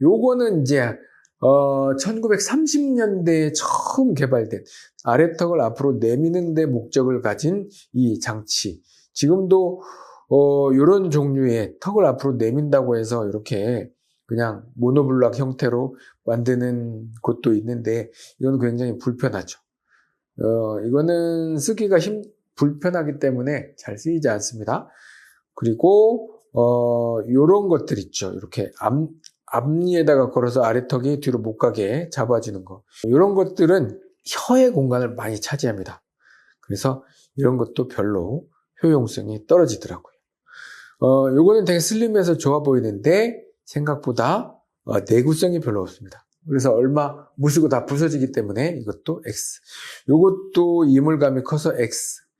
요거는 이제 1930년대에 처음 개발된 아래턱을 앞으로 내미는 데 목적을 가진 이 장치. 지금도 이런 종류의 턱을 앞으로 내민다고 해서 이렇게 그냥 모노블럭 형태로 만드는 곳도 있는데 이건 굉장히 불편하죠. 이거는 쓰기가 불편하기 때문에 잘 쓰이지 않습니다. 그리고 요런 것들 있죠. 이렇게 앞니에다가 걸어서 아래턱이 뒤로 못 가게 잡아주는 거. 이런 것들은 혀의 공간을 많이 차지합니다. 그래서 이런 것도 별로 효용성이 떨어지더라고요. 요거는 되게 슬림해서 좋아 보이는데 생각보다 내구성이 별로 없습니다. 그래서 얼마 무시고 다 부서지기 때문에 이것도 X. 요것도 이물감이 커서 X.